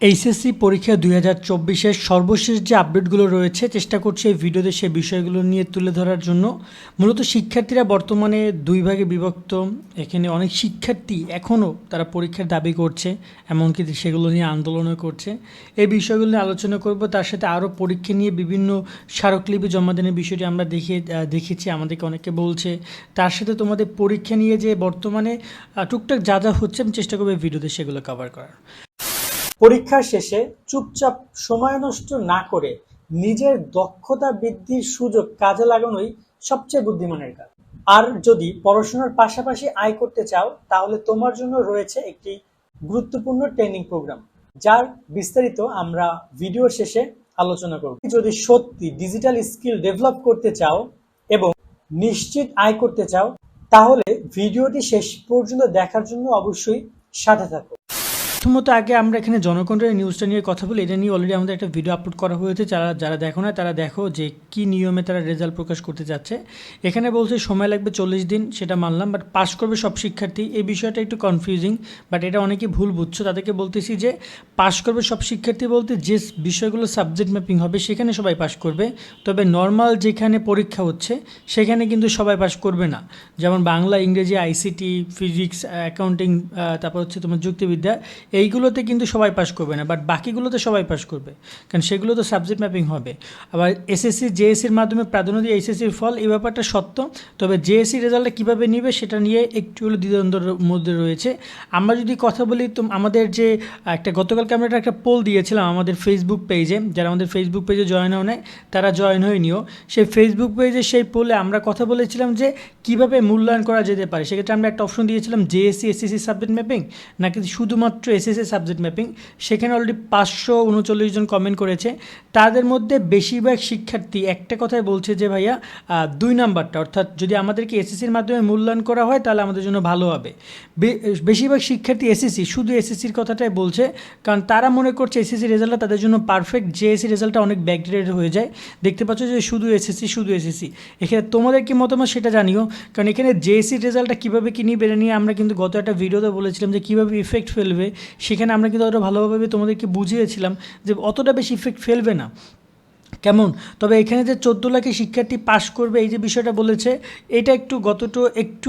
HSC পরীক্ষা 2024-এর সর্বশেষ যে আপডেটগুলো রয়েছে চেষ্টা করছি এই ভিডিওতে সেই বিষয়গুলো নিয়ে তুলে ধরার জন্য। মূলত শিক্ষার্থীরা বর্তমানে দুই ভাগে বিভক্ত। এখানে অনেক শিক্ষার্থী এখনও তারা পরীক্ষার দাবি করছে, এমনকি সেগুলো নিয়ে আন্দোলনও করছে। এই বিষয়গুলো নিয়ে আলোচনা করব। তার সাথে আরও পরীক্ষা নিয়ে বিভিন্ন স্মারকলিপি জমাদানের বিষয়টি আমরা দেখেছি, আমাদেরকে অনেকে বলছে। তার সাথে তোমাদের পরীক্ষা নিয়ে যে বর্তমানে টুকটাক যা যা হচ্ছে আমি চেষ্টা করবো এই ভিডিওতে সেগুলো কভার করার। পরীক্ষার শেষে চুপচাপ সময় নষ্ট না করে নিজের দক্ষতা বৃদ্ধির সুযোগ কাজে লাগানোই সবচেয়ে বুদ্ধিমানের কাজ। আর যদি পড়াশোনার পাশাপাশি আয় করতে চাও তাহলে তোমার জন্য রয়েছে একটি গুরুত্বপূর্ণ ট্রেনিং প্রোগ্রাম, যার বিস্তারিত আমরা ভিডিও শেষে আলোচনা করব। যদি সত্যি ডিজিটাল স্কিল ডেভেলপ করতে চাও এবং নিশ্চিত আয় করতে চাও তাহলে ভিডিওটি শেষ পর্যন্ত দেখার জন্য অবশ্যই সাথে থাকো। প্রথমত আগে আমরা এখানে জনকণ্ঠের নিউজটা নিয়ে কথা বলি। এটা নিয়ে অলরেডি আমাদের একটা ভিডিও আপলোড করা হয়েছে, যারা দেখো না তারা দেখো যে কি নিয়মে তারা রেজাল্ট প্রকাশ করতে যাচ্ছে। এখানে বলছে সময় লাগবে 40 দিন, সেটা মানলাম, বাট পাস করবে সব শিক্ষার্থী। এই বিষয়টা একটু কনফিউজিং, বাট এটা অনেকেই ভুল বুঝছো। তাদেরকে বলতেছি যে পাস করবে সব শিক্ষার্থী বলতে যে বিষয়গুলো সাবজেক্ট ম্যাপিং হবে সেখানে সবাই পাস করবে, তবে নর্মাল যেখানে পরীক্ষা হচ্ছে সেখানে কিন্তু সবাই পাস করবে না। যেমন বাংলা, ইংরেজি, আইসিটি, ফিজিক্স, অ্যাকাউন্টিং, তারপর হচ্ছে তোমার যুক্তিবিদ্যা, এইগুলোতে কিন্তু সবাই পাস করবে না, বাট বাকিগুলোতে সবাই পাস করবে, কারণ সেগুলো তো সাবজেক্ট ম্যাপিং হবে। আবার এসএসসি জেএসসির মাধ্যমে প্রাধান্য দিয়ে এইচএসসির ফল, এই ব্যাপারটা সত্য, তবে জেএসসি রেজাল্টটা কীভাবে নিবে সেটা নিয়ে একটু হলো দ্বিধাদ্বন্দ্বের মধ্যে রয়েছে। আমরা যদি কথা বলি তো আমাদের যে গতকালকে আমরা একটা পোল দিয়েছিলাম আমাদের ফেসবুক পেজে, যারা আমাদের ফেসবুক পেজে জয়েন হও নাই তারা জয়েন হয়ে নিও। সেই ফেসবুক পেজে সেই পোলে আমরা কথা বলেছিলাম যে কীভাবে মূল্যায়ন করা যেতে পারে। সেক্ষেত্রে আমরা একটা অপশন দিয়েছিলাম জেএসসি এসএসসি সাবজেক্ট ম্যাপিং নাকি শুধুমাত্র এসএসসি সাবজেক্ট ম্যাপিং। সেখানে অলরেডি 539 জন কমেন্ট করেছে। তাদের মধ্যে বেশিরভাগ শিক্ষার্থী একটা কথাই বলছে যে ভাইয়া 2 নাম্বারটা, অর্থাৎ যদি আমাদেরকে এসএসসির মাধ্যমে মূল্যায়ন করা হয় তাহলে আমাদের জন্য ভালো হবে। বেশিরভাগ শিক্ষার্থী এসএসসি, শুধু এসএসসির কথাটাই বলছে, কারণ তারা মনে করছে এসএসসি রেজাল্টটা তাদের জন্য পারফেক্ট, জেএসসি রেজাল্টটা অনেক ব্যাকডেটেড হয়ে যায়। দেখতে পাচ্ছ যে শুধু এসএসসি। এখানে তোমাদের কি মতামত সেটা জানিও, কারণ এখানে জেএসসি রেজাল্টটা কীভাবে কি নিয়ে বেড়ে নিয়ে আমরা কিন্তু গত একটা ভিডিওতে বলেছিলাম যে কীভাবে ইফেক্ট ফেলবে। সেখানে আমরা কিন্তু অতটা ভালোভাবে তোমাদেরকে বুঝিয়েছিলাম যে অতটা বেশি ইফেক্ট ফেলবে না কেমন। তবে এখানে যে 14 লাখের শিক্ষার্থী পাশ করবে এই যে বিষয়টা বলেছে, এটা একটু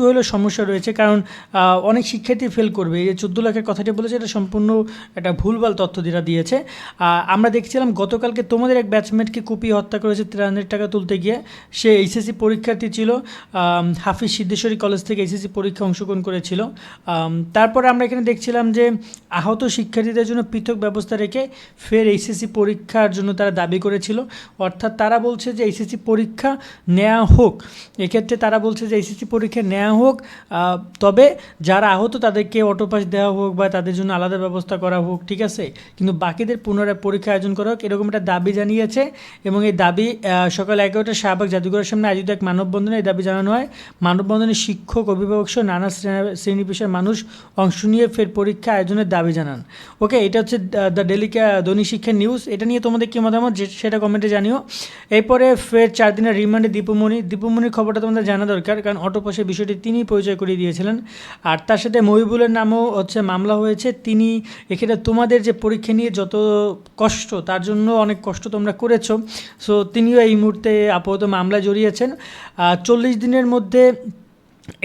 হলেও সমস্যা রয়েছে, কারণ অনেক শিক্ষার্থী ফেল করবে। এই যে 14 লাখের কথাটি বলেছে এটা সম্পূর্ণ একটা ভুলভাল তথ্য দিয়েছে। আমরা দেখছিলাম গতকালকে তোমাদের এক ব্যাচমেটকে কুপিয়ে হত্যা করেছে 300 টাকা তুলতে গিয়ে। সে এইচএসসি পরীক্ষার্থী ছিল, হাফিজ সিদ্ধেশ্বরী কলেজ থেকে এইচএসসি পরীক্ষা অংশগ্রহণ করেছিল। তারপরে আমরা এখানে দেখছিলাম যে আহত শিক্ষার্থীদের জন্য পৃথক ব্যবস্থা রেখে ফের এইচএসসি পরীক্ষার জন্য তারা দাবি করেছিল, অর্থাৎ তারা বলছে যে এইচএসসি পরীক্ষা নেওয়া হোক। এক্ষেত্রে তারা বলছে যে এইচএসসি পরীক্ষা নেওয়া হোক, তবে যারা আহত তাদেরকে অটোপাস দেওয়া হোক বা তাদের জন্য আলাদা ব্যবস্থা করা হোক, ঠিক আছে, কিন্তু বাকিদের পুনরায় পরীক্ষা আয়োজন করা হোক, এরকম একটা দাবি জানিয়েছে। এবং এই দাবি সকাল 11টায় শাহবাগ জাদুঘরের সামনে আয়োজিত এক মানববন্ধনে এই দাবি জানানো হয়। মানববন্ধনে শিক্ষক, অভিভাবক সহ নানা শ্রেণী পেশার মানুষ অংশ নিয়ে ফের পরীক্ষা আয়োজনের দাবি জানান। ওকে, এটা হচ্ছে দ্য দৈনিক শিক্ষা নিউজ। এটা নিয়ে তোমাদের কী মতামত সেটা কমেন্টে জানিও। এরপরে ফের 4 দিনের রিমান্ডে দীপুমণির খবরটা তোমাদের জানা দরকার, কারণ অটোপাসের বিষয়টি তিনি পরিচয় করিয়ে দিয়েছিলেন। আর তার সাথে মহিবুলের নামও হচ্ছে মামলা হয়েছে। তিনি এখানে তোমাদের যে পরীক্ষা নিয়ে যত কষ্ট, তার জন্য অনেক কষ্ট তোমরা করেছো, সো তিনিও এই মুহূর্তে আপাতত মামলায় জড়িয়েছেন। 40 দিনের মধ্যে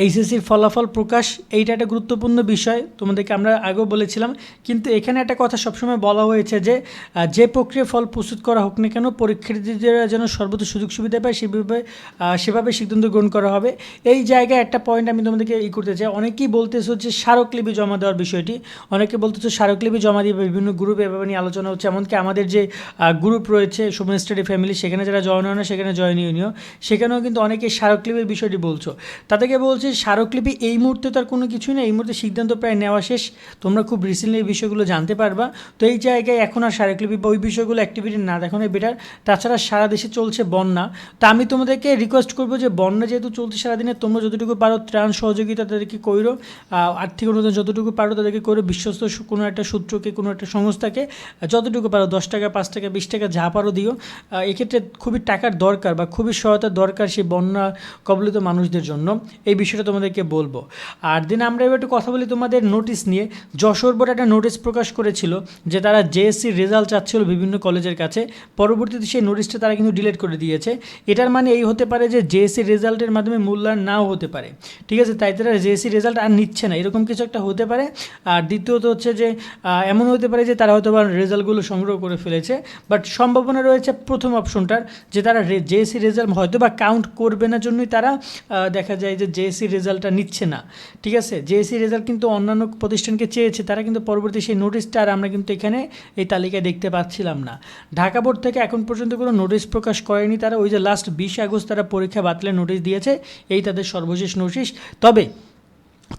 এইচএসসির ফলাফল প্রকাশ, এইটা একটা গুরুত্বপূর্ণ বিষয়, তোমাদেরকে আমরা আগেও বলেছিলাম। কিন্তু এখানে একটা কথা সবসময় বলা হয়েছে যে প্রক্রিয়া ফল প্রস্তুত করা হোক না কেন পরীক্ষার্থীরা যেন সর্বোচ্চ সুযোগ সুবিধা পায় সেভাবে সিদ্ধান্ত গ্রহণ করা হবে। এই জায়গায় একটা পয়েন্ট আমি তোমাদেরকে করতে চাই। অনেকেই বলতেছো যে স্মারকলিপি জমা দেওয়ার বিষয়টি, অনেকে বলতেছো স্মারকলিপি জমা দিয়ে বিভিন্ন গ্রুপে এভাবে নিয়ে আলোচনা হচ্ছে। এমনকি আমাদের যে গ্রুপ রয়েছে সুমন স্টাডি ফ্যামিলি, সেখানে যারা জয়েন হয় না সেখানে জয়েন নিও, সেখানেও কিন্তু অনেকে স্মারকলিপির বিষয়টি বলছো। তাদেরকে বলছি স্মারকলিপি এই মুহূর্তে তার কোনো কিছুই নেই, এই মুহূর্তে সিদ্ধান্ত প্রায় নেওয়া শেষ। তোমরা খুব রিসেন্টলি এই বিষয়গুলো জানতে পারবা। তো এই জায়গায় এখন আর স্মারকলিপি বা ওই বিষয়গুলো অ্যাক্টিভিটি না দেখানোই বেটার। তাছাড়া সারা দেশে চলছে বন্যা, তো আমি তোমাদেরকে রিকোয়েস্ট করবো যে বন্যা যেহেতু চলছে সারাদিনে, তোমরা যতটুকু পারো ত্রাণ সহযোগিতা তাদেরকে করো, আর্থিক অনুদান যতটুকু পারো তাদেরকে করো। বিশ্বস্ত কোনো একটা সূত্রকে, কোনো একটা সংস্থাকে যতটুকু পারো 10 টাকা, 5 টাকা, 20 টাকা যা পারো দিও। এক্ষেত্রে খুবই টাকার দরকার বা খুবই সহায়তার দরকার সেই বন্যা কবলিত মানুষদের জন্য। এই বিষয়টা তোমাদেরকে বলবো। আর দিন আমরা এবার একটু কথা বলি তোমাদের নোটিশ নিয়ে। যশোর বোর্ড একটা নোটিশ প্রকাশ করেছিল যে তারা জেএসসির রেজাল্ট চাচ্ছিল বিভিন্ন কলেজের কাছে, পরবর্তীতে সেই নোটিশটা তারা কিন্তু ডিলিট করে দিয়েছে। এটার মানে এই হতে পারে যে জেএসসি রেজাল্টের মাধ্যমে মূল্যায়ন নাও হতে পারে, ঠিক আছে, তাই তারা জেএসসি রেজাল্ট আর নিচ্ছে না, এরকম কিছু একটা হতে পারে। আর দ্বিতীয়ত হচ্ছে যে এমন হতে পারে যে তারা হয়তো বা রেজাল্টগুলো সংগ্রহ করে ফেলেছে, বাট সম্ভাবনা রয়েছে প্রথম অপশনটার, যে তারা জেএসসি রেজাল্ট হয়তো বা কাউন্ট করবে না জন্যই তারা দেখা যায় যে জেএসসি রেজাল্টটা নিচ্ছে না, ঠিক আছে। জেএসসি রেজাল্ট কিন্তু অন্যান্য প্রতিষ্ঠানকে চেয়েছে, তারা কিন্তু পরবর্তী সেই নোটিশটা আর আমরা কিন্তু এখানে এই তালিকায় দেখতে পাচ্ছিলাম না। ঢাকা বোর্ড থেকে এখন পর্যন্ত কোনো নোটিশ প্রকাশ করেনি তারা, ওই যে লাস্ট 20 আগস্ট তারা পরীক্ষা বাতিলের নোটিশ দিয়েছে, এই তাদের সর্বশেষ নোটিশ। তবে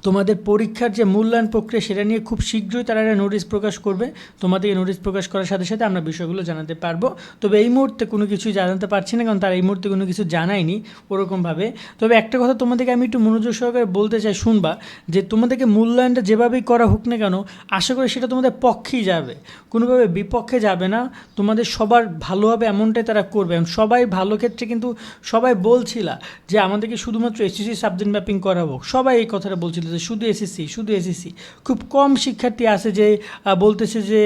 তোমাদের পরীক্ষার যে মূল্যায়ন প্রক্রিয়া সেটা নিয়ে খুব শীঘ্রই তারা একটা নোটিশ প্রকাশ করবে। তোমাদের এই নোটিশ প্রকাশ করার সাথে সাথে আমরা বিষয়গুলো জানাতে পারবো। তবে এই মুহূর্তে কোনো কিছুই জানাতে পারছি না, কারণ তারা এই মুহূর্তে কোনো কিছু জানায়নি ওরকমভাবে। তবে একটা কথা তোমাদেরকে আমি একটু মনোযোগ সহকারে বলতে চাই, শুনবা, যে তোমাদেরকে মূল্যায়নটা যেভাবেই করা হোক না কেন, আশা করি সেটা তোমাদের পক্ষেই যাবে, কোনোভাবে বিপক্ষে যাবে না, তোমাদের সবার ভালো হবে এমনটাই তারা করবে। এবং সবাই ভালো ক্ষেত্রে কিন্তু সবাই বলছিলা যে আমাদেরকে শুধুমাত্র এসএসসি সাবজেক্ট ম্যাপিং করা হোক, সবাই এই কথাটা বলছিল যে শুধু এসএসসি। খুব কম শিক্ষার্থী আছে যে বলতেছে যে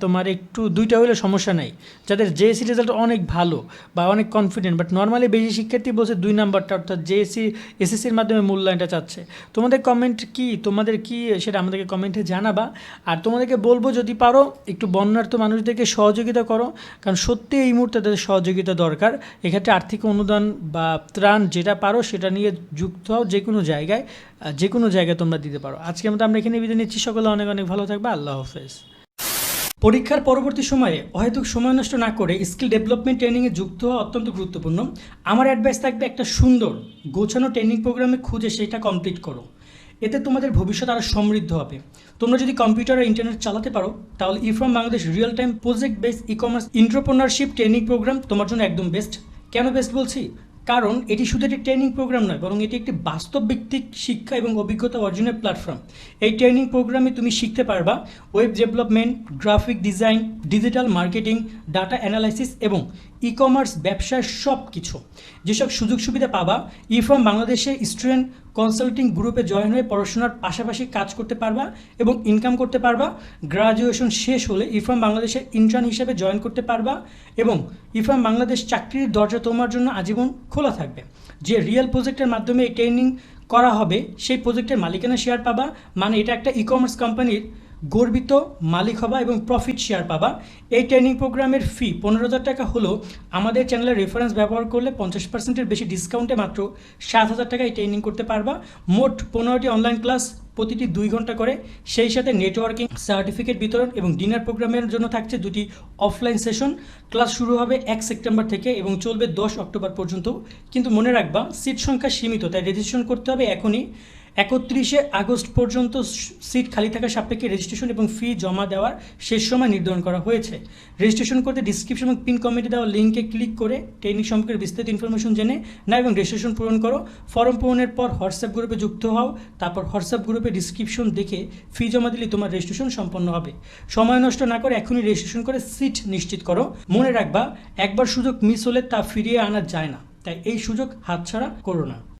তোমার একটু দুইটা হলে সমস্যা নাই, যাদের জেএসসি রেজাল্ট অনেক ভালো বা অনেক কনফিডেন্ট, বাট নর্মালি বেশি শিক্ষার্থী বলছে 2 নাম্বারটা অর্থাৎ এসএসসির মাধ্যমে মূল্যায়নটা চাচ্ছে। তোমাদের কমেন্ট কি, তোমাদের কি সেটা আমাদেরকে কমেন্টে জানাবা। আর তোমাদেরকে বলবো যদি পারো একটু বন্যার্থ মানুষদেরকে সহযোগিতা করো, কারণ সত্যি এই মুহূর্তে তাদের সহযোগিতা দরকার। এক্ষেত্রে আর্থিক অনুদান বা ত্রাণ যেটা পারো সেটা নিয়ে যুক্ত হও, যে কোনো জায়গায় তোমরা দিতে পারো। আজকের মতো আমরা এখানে বিদায় নিচ্ছি, সকলে অনেক অনেক ভালো থাকবে, আল্লাহ হাফেজ। পরীক্ষার পরবর্তী সময়ে অহেতুক সময় নষ্ট না করে স্কিল ডেভেলপমেন্ট ট্রেনিংয়ে যুক্ত হওয়া অত্যন্ত গুরুত্বপূর্ণ। আমার অ্যাডভাইস থাকবে একটা সুন্দর গোছানো ট্রেনিং প্রোগ্রামে খুঁজে সেটা কমপ্লিট করো, এতে তোমাদের ভবিষ্যৎ আরও সমৃদ্ধ হবে। তোমরা যদি কম্পিউটার আর ইন্টারনেট চালাতে পারো তাহলে ইফ্রম Bangladesh real time project based ecommerce entrepreneurship training programme তোমার জন্য একদম বেস্ট। কেন বেস্ট বলছি? কারণ এটি শুধু একটি ট্রেনিং প্রোগ্রাম নয়, বরং এটি একটি বাস্তব ভিত্তিক শিক্ষা এবং অভিজ্ঞতা অর্জনের প্ল্যাটফর্ম। এই ট্রেনিং প্রোগ্রামে তুমি শিখতে পারবা web development, graphic design, digital marketing, data analysis এবং ই-কমার্স ব্যবসার সব কিছু। যেসব সুযোগ সুবিধা পাবা, ইফ্রম বাংলাদেশে স্টুডেন্ট কনসাল্টিং গ্রুপে জয়েন হয়ে পড়াশোনার পাশাপাশি কাজ করতে পারবা এবং ইনকাম করতে পারবা। গ্রাজুয়েশন শেষ হলে ইফ্রম বাংলাদেশে ইন্টার্ন হিসেবে জয়েন করতে পারবা এবং ইফ্রম বাংলাদেশ চাকরির দরজা তোমার জন্য আজীবন খোলা থাকবে। যে রিয়েল প্রজেক্টের মাধ্যমে এই ট্রেনিং করা হবে সেই প্রজেক্টের মালিকানা শেয়ার পাবা, মানে এটা একটা ই-কমার্স কোম্পানির গর্বিত মালিক হবা এবং প্রফিট শেয়ার পাবা। এই ট্রেনিং প্রোগ্রামের ফি 15,000 টাকা হলেও আমাদের চ্যানেলের রেফারেন্স ব্যবহার করলে 50%-এর বেশি ডিসকাউন্টে মাত্র 7,000 টাকায় ট্রেনিং করতে পারবা। মোট 15টি অনলাইন ক্লাস, প্রতিটি 2 ঘন্টা করে, সেই সাথে নেটওয়ার্কিং, সার্টিফিকেট বিতরণ এবং ডিনার প্রোগ্রামের জন্য থাকছে 2টি অফলাইন সেশন। ক্লাস শুরু হবে 1 সেপ্টেম্বর থেকে এবং চলবে 10 অক্টোবর পর্যন্ত। কিন্তু মনে রাখবা সিট সংখ্যা সীমিত, তাই রেজিস্ট্রেশন করতে হবে এখনই। 31 আগস্ট পর্যন্ত সিট খালি থাকা সাপেক্ষে রেজিস্ট্রেশন এবং ফি জমা দেওয়ার শেষ সময় নির্ধারণ করা হয়েছে। রেজিস্ট্রেশন করতে ডিসক্রিপশন এবং পিন কমেন্টে দেওয়া লিঙ্কে ক্লিক করে ট্রেনিং সম্পর্কে বিস্তারিত ইনফরমেশন জেনে না এবং রেজিস্ট্রেশন পূরণ করো। ফর্ম পূরণের পর হোয়াটসঅ্যাপ গ্রুপে যুক্ত হও, তারপর হোয়াটসঅ্যাপ গ্রুপে ডিসক্রিপশন দেখে ফি জমা দিলে তোমার রেজিস্ট্রেশন সম্পন্ন হবে। সময় নষ্ট না করে এখনই রেজিস্ট্রেশন করে সিট নিশ্চিত করো। মনে রাখবা একবার সুযোগ মিস হলে তা ফিরিয়ে আনা যায় না, তাই এই সুযোগ হাতছাড়া করো না।